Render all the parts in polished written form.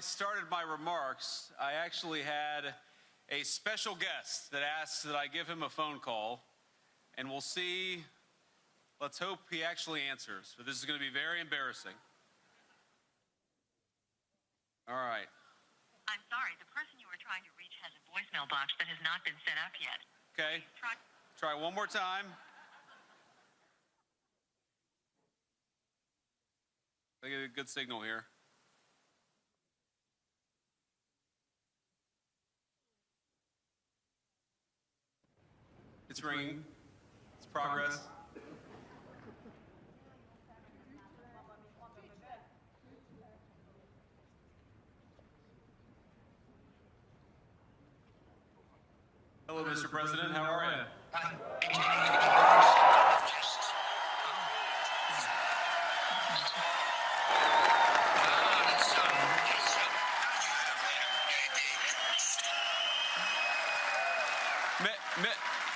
I started my remarks, I actually had a special guest that asked that I give him a phone call, and we'll see. Let's hope he actually answers, but this is going to be very embarrassing. All right. I'm sorry, the person you were trying to reach has a voicemail box that has not been set up yet. Okay. Try one more time. I get a good signal here. It's ringing. It's progress. Hello, Mr. President. How are you?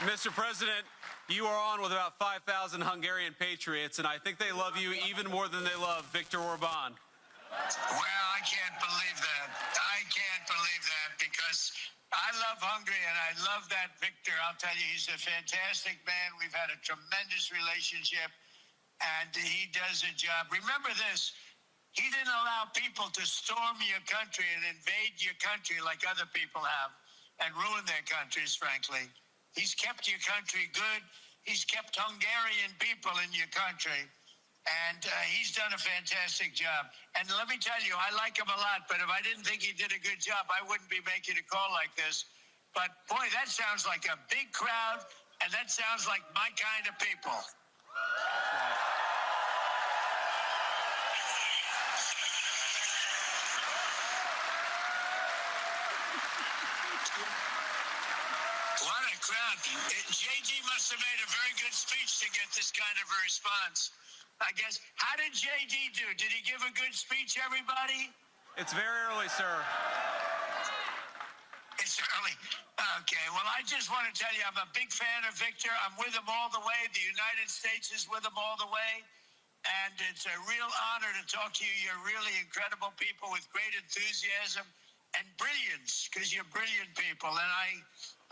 Mr. President, you are on with about 5,000 Hungarian patriots, and I think they love you even more than they love Viktor Orbán. Well, I can't believe that. I can't believe that because I love Hungary and I love that Viktor. I'll tell you, he's a fantastic man. We've had a tremendous relationship and he does a job. Remember this, he didn't allow people to storm your country and invade your country like other people have and ruin their countries, frankly. He's kept your country good. He's kept Hungarian people in your country. And he's done a fantastic job. And let me tell you, I like him a lot, but if I didn't think he did a good job, I wouldn't be making a call like this. But boy, that sounds like a big crowd, and that sounds like my kind of people. What a crowd. JD must have made a very good speech to get this kind of a response. I guess. How did JD do? Did he give a good speech, everybody? It's very early, sir. It's early. Okay, well, I just want to tell you, I'm a big fan of Viktor. I'm with him all the way. The United States is with him all the way. And it's a real honor to talk to you. You're really incredible people with great enthusiasm and brilliance, because you're brilliant people. And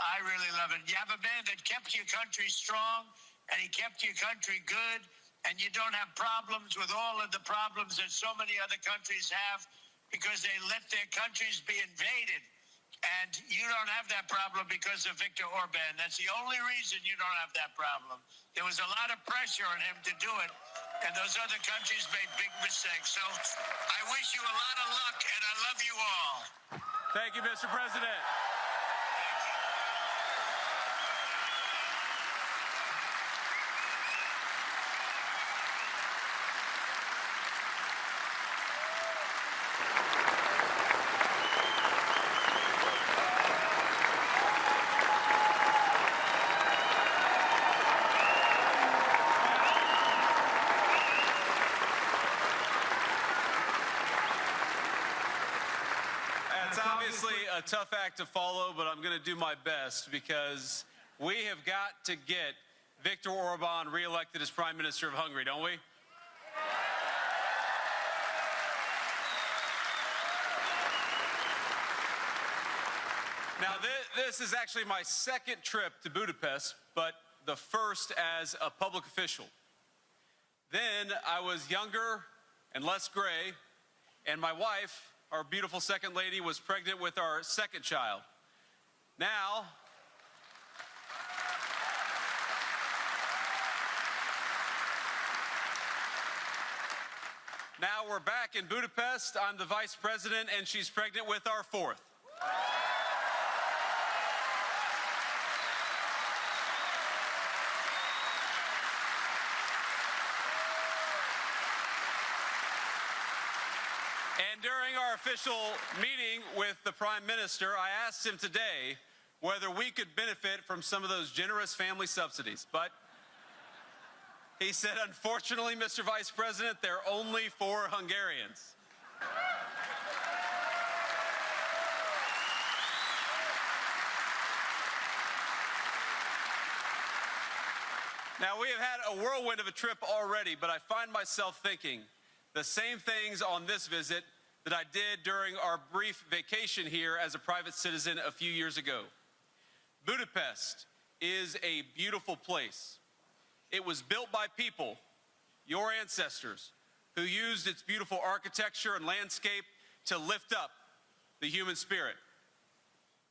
I really love it. You have a man that kept your country strong, and he kept your country good. And you don't have problems with all of the problems that so many other countries have because they let their countries be invaded. And you don't have that problem because of Viktor Orbán. That's the only reason you don't have that problem. There was a lot of pressure on him to do it, and those other countries made big mistakes. So I wish you a lot of luck, and I love you all. Thank you, Mr. President. A tough act to follow, but I'm going to do my best because we have got to get Viktor Orbán reelected as Prime Minister of Hungary, don't we? Now, this is actually my second trip to Budapest, but the first as a public official. Then I was younger and less gray, and my wife, our beautiful second lady, was pregnant with our second child. Now, we're back in Budapest. I'm the vice president, and she's pregnant with our fourth. And during our official meeting with the Prime Minister, I asked him today whether we could benefit from some of those generous family subsidies. But he said, unfortunately, Mr. Vice President, they're only for Hungarians. Now, we have had a whirlwind of a trip already, but I find myself thinking the same things on this visit that I did during our brief vacation here as a private citizen a few years ago. Budapest is a beautiful place. It was built by people, your ancestors, who used its beautiful architecture and landscape to lift up the human spirit.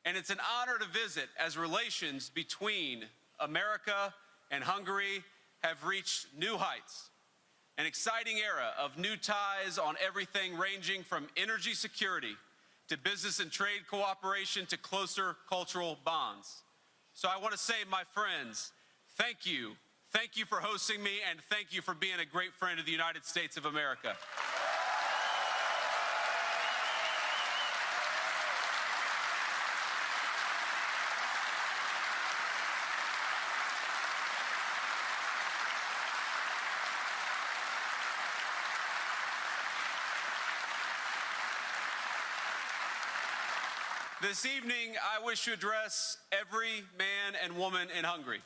And it's an honor to visit as relations between America and Hungary have reached new heights. An exciting era of new ties on everything ranging from energy security to business and trade cooperation to closer cultural bonds. So I want to say, my friends, thank you. Thank you for hosting me, and thank you for being a great friend of the United States of America. This evening, I wish to address every man and woman in Hungary,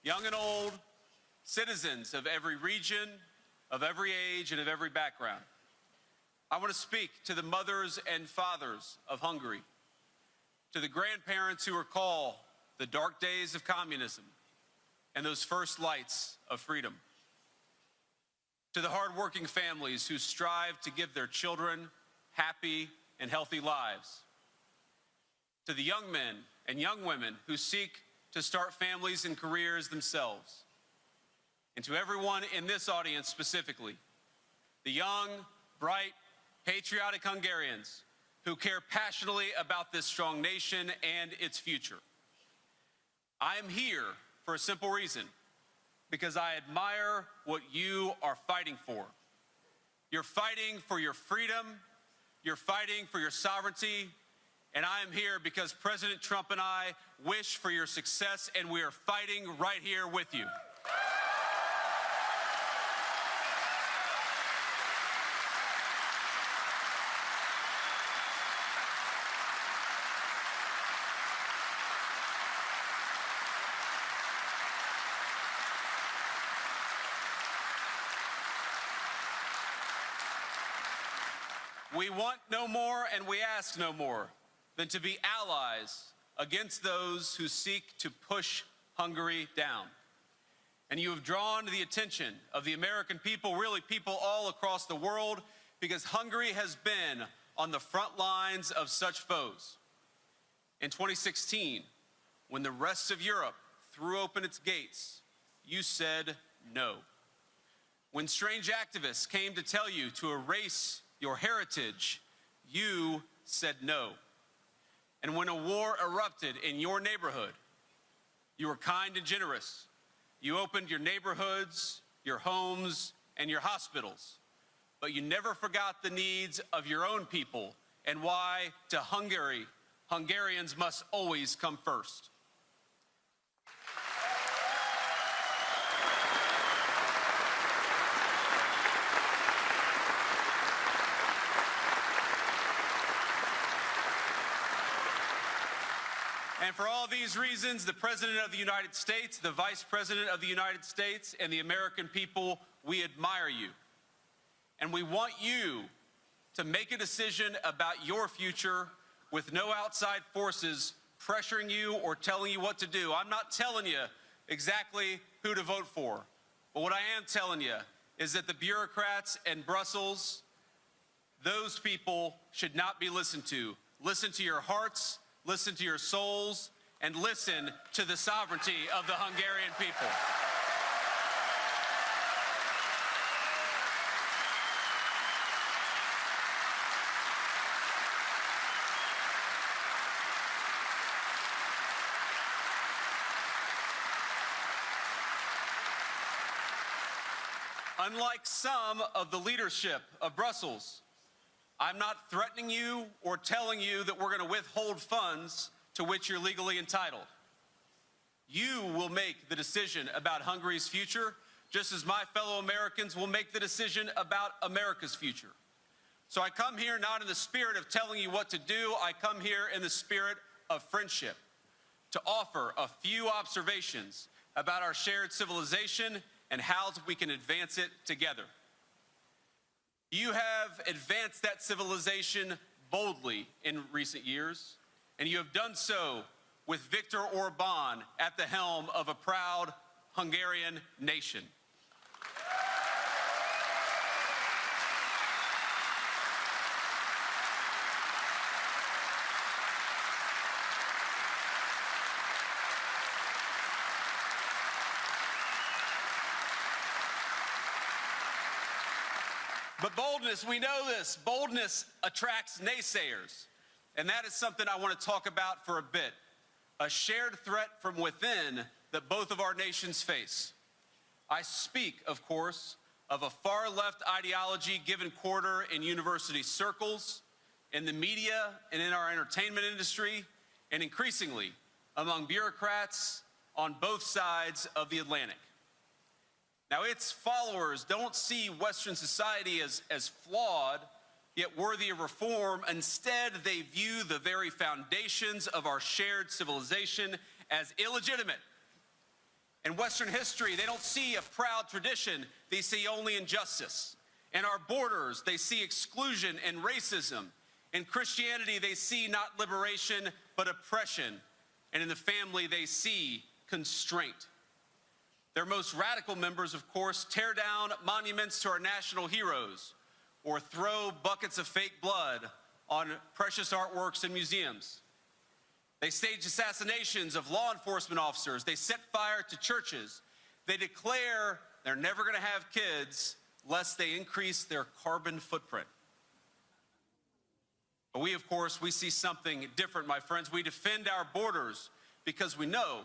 young and old, citizens of every region, of every age, and of every background. I want to speak to the mothers and fathers of Hungary, to the grandparents who recall the dark days of communism and those first lights of freedom, to the hardworking families who strive to give their children happy and healthy lives, to the young men and young women who seek to start families and careers themselves, and to everyone in this audience specifically, the young, bright, patriotic Hungarians who care passionately about this strong nation and its future. I am here for a simple reason, because I admire what you are fighting for. You're fighting for your freedom, you're fighting for your sovereignty, and I am here because President Trump and I wish for your success, and we are fighting right here with you. We want no more and we ask no more than to be allies against those who seek to push Hungary down. And you have drawn the attention of the American people, really people all across the world, because Hungary has been on the front lines of such foes. In 2016, when the rest of Europe threw open its gates, you said no. When strange activists came to tell you to erase your heritage, you said no. And when a war erupted in your neighborhood, you were kind and generous. You opened your neighborhoods, your homes, and your hospitals. But you never forgot the needs of your own people and why to Hungary, Hungarians must always come first. And for all these reasons, the President of the United States, the Vice President of the United States, and the American people, we admire you. And we want you to make a decision about your future with no outside forces pressuring you or telling you what to do. I'm not telling you exactly who to vote for. But what I am telling you is that the bureaucrats in Brussels, those people should not be listened to. Listen to your hearts. Listen to your souls, and listen to the sovereignty of the Hungarian people. Unlike some of the leadership of Brussels, I'm not threatening you or telling you that we're going to withhold funds to which you're legally entitled. You will make the decision about Hungary's future, just as my fellow Americans will make the decision about America's future. So I come here not in the spirit of telling you what to do, I come here in the spirit of friendship, to offer a few observations about our shared civilization and how we can advance it together. You have advanced that civilization boldly in recent years, and you have done so with Viktor Orbán at the helm of a proud Hungarian nation. But boldness, we know this, boldness attracts naysayers. And that is something I want to talk about for a bit. A shared threat from within that both of our nations face. I speak, of course, of a far-left ideology given quarter in university circles, in the media, and in our entertainment industry, and increasingly among bureaucrats on both sides of the Atlantic. Now, its followers don't see Western society as flawed, yet worthy of reform. Instead, they view the very foundations of our shared civilization as illegitimate. In Western history, they don't see a proud tradition, they see only injustice. In our borders, they see exclusion and racism. In Christianity, they see not liberation, but oppression. And in the family, they see constraint. Their most radical members, of course, tear down monuments to our national heroes or throw buckets of fake blood on precious artworks in museums. They stage assassinations of law enforcement officers. They set fire to churches. They declare they're never going to have kids lest they increase their carbon footprint. But we, of course, we see something different, my friends. We defend our borders because we know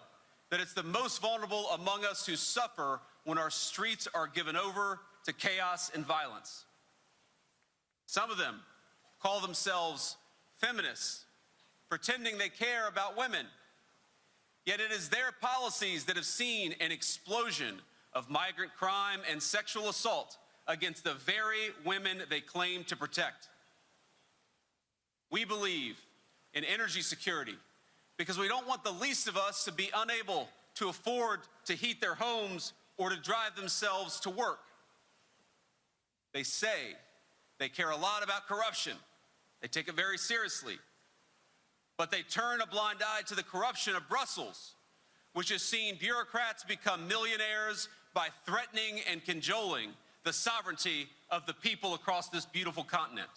that it's the most vulnerable among us who suffer when our streets are given over to chaos and violence. Some of them call themselves feminists, pretending they care about women. Yet it is their policies that have seen an explosion of migrant crime and sexual assault against the very women they claim to protect. We believe in energy security, because we don't want the least of us to be unable to afford to heat their homes or to drive themselves to work. They say they care a lot about corruption. They take it very seriously. But they turn a blind eye to the corruption of Brussels, which has seen bureaucrats become millionaires by threatening and cajoling the sovereignty of the people across this beautiful continent.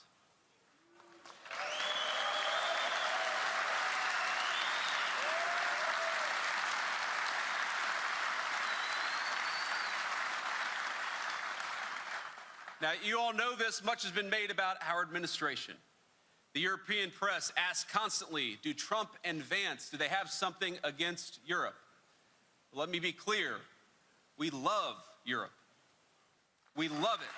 Now, you all know this. Much has been made about our administration. The European press asks constantly, do Trump and Vance, do they have something against Europe? Let me be clear. We love Europe. We love it.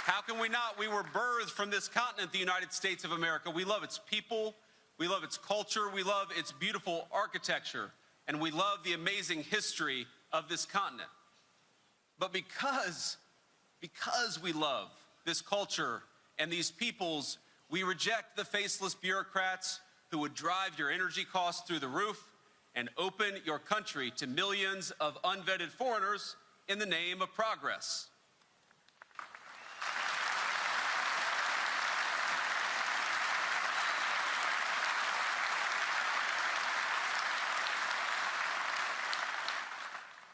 How can we not? We were birthed from this continent, the United States of America. We love its people. We love its culture, we love its beautiful architecture, and we love the amazing history of this continent. But because we love this culture and these peoples, we reject the faceless bureaucrats who would drive your energy costs through the roof and open your country to millions of unvetted foreigners in the name of progress.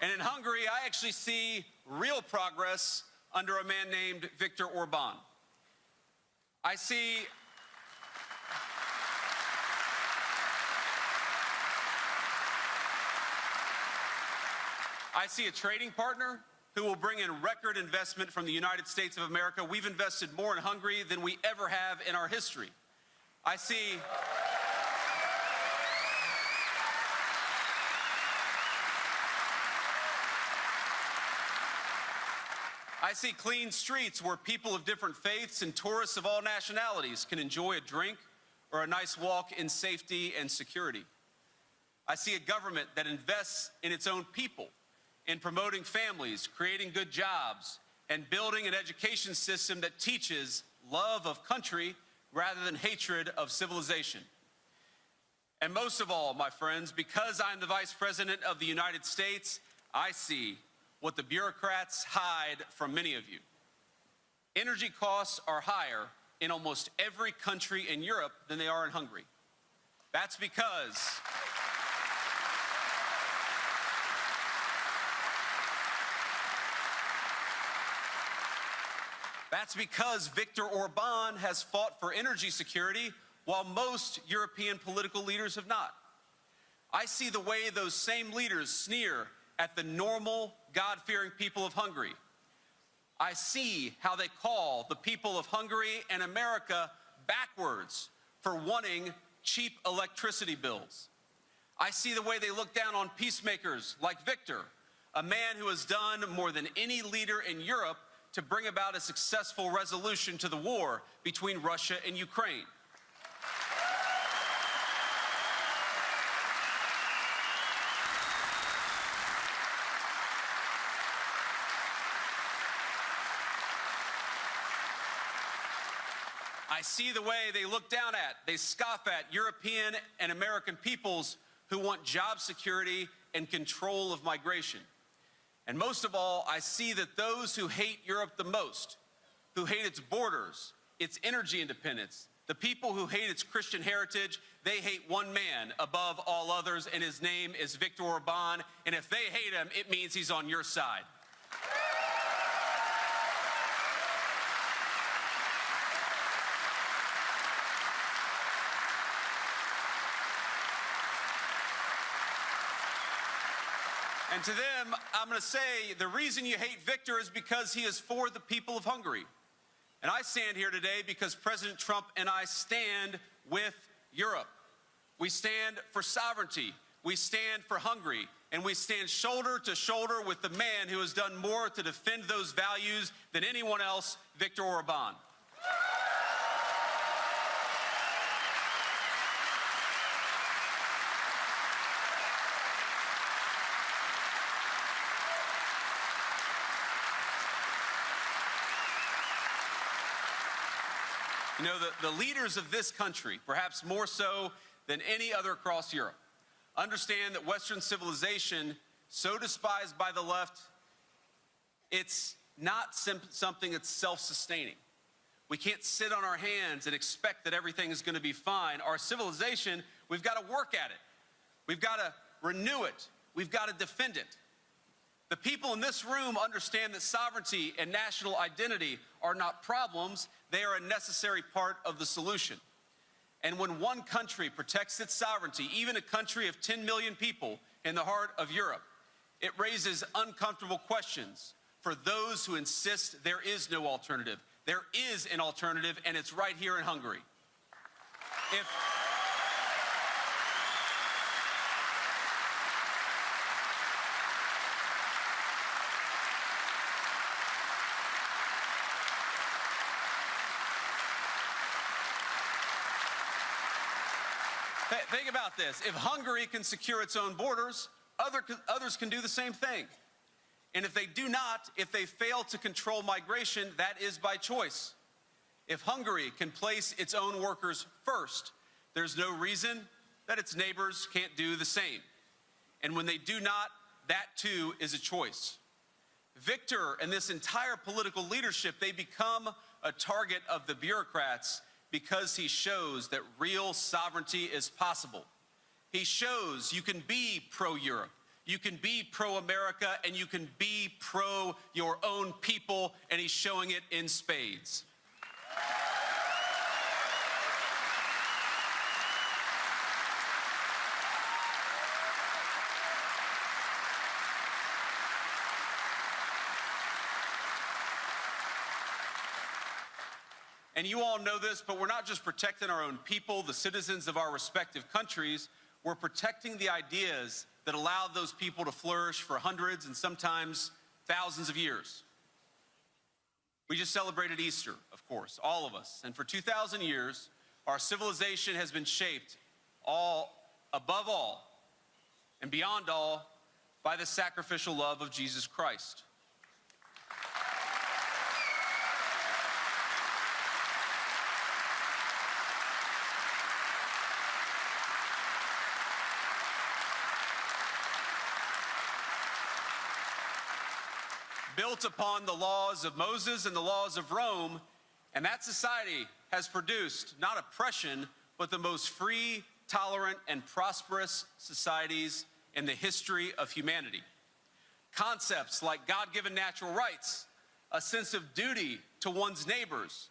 And in Hungary, I actually see real progress under a man named Viktor Orbán. I see a trading partner who will bring in record investment from the United States of America. We've invested more in Hungary than we ever have in our history. I see clean streets where people of different faiths and tourists of all nationalities can enjoy a drink or a nice walk in safety and security. I see a government that invests in its own people, in promoting families, creating good jobs, and building an education system that teaches love of country rather than hatred of civilization. And most of all, my friends, because I'm the Vice President of the United States, I see what the bureaucrats hide from many of you. Energy costs are higher in almost every country in Europe than they are in Hungary. That's because Viktor Orbán has fought for energy security while most European political leaders have not. I see the way those same leaders sneer at the normal, God-fearing people of Hungary. I see how they call the people of Hungary and America backwards for wanting cheap electricity bills. I see the way they look down on peacemakers like Viktor, a man who has done more than any leader in Europe to bring about a successful resolution to the war between Russia and Ukraine. I see the way they look down at, they scoff at European and American peoples who want job security and control of migration. And most of all, I see that those who hate Europe the most, who hate its borders, its energy independence, the people who hate its Christian heritage, they hate one man above all others, and his name is Viktor Orbán. And if they hate him, it means he's on your side. And to them, I'm going to say the reason you hate Viktor is because he is for the people of Hungary. And I stand here today because President Trump and I stand with Europe. We stand for sovereignty. We stand for Hungary. And we stand shoulder to shoulder with the man who has done more to defend those values than anyone else, Viktor Orbán. You know, the leaders of this country, perhaps more so than any other across Europe, understand that Western civilization, so despised by the left, it's not something that's self-sustaining. We can't sit on our hands and expect that everything is going to be fine. Our civilization, we've got to work at it. We've got to renew it. We've got to defend it. The people in this room understand that sovereignty and national identity are not problems, they are a necessary part of the solution. And when one country protects its sovereignty, even a country of 10 million people in the heart of Europe, it raises uncomfortable questions for those who insist there is no alternative. There is an alternative, and it's right here in Hungary. Think about this. If Hungary can secure its own borders, others can do the same thing. And if they do not, if they fail to control migration, that is by choice. If Hungary can place its own workers first, there's no reason that its neighbors can't do the same. And when they do not, that too is a choice. Viktor and this entire political leadership, they become a target of the bureaucrats because he shows that real sovereignty is possible. He shows you can be pro-Europe, you can be pro-America, and you can be pro your own people, and he's showing it in spades. And you all know this, but we're not just protecting our own people, the citizens of our respective countries, we're protecting the ideas that allow those people to flourish for hundreds and sometimes thousands of years. We just celebrated Easter, of course, all of us. And for 2,000 years, our civilization has been shaped above all and beyond all by the sacrificial love of Jesus Christ. built upon the laws of Moses and the laws of Rome, and that society has produced not oppression, but the most free, tolerant, and prosperous societies in the history of humanity. Concepts like God-given natural rights, a sense of duty to one's neighbors,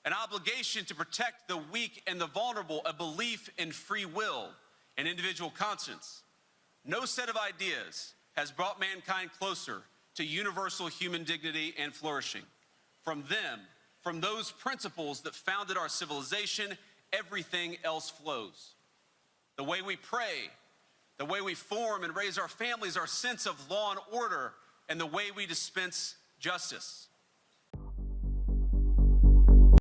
an obligation to protect the weak and the vulnerable, a belief in free will and individual conscience. No set of ideas has brought mankind closer to universal human dignity and flourishing. From them, from those principles that founded our civilization, everything else flows. The way we pray, the way we form and raise our families, our sense of law and order, and the way we dispense justice.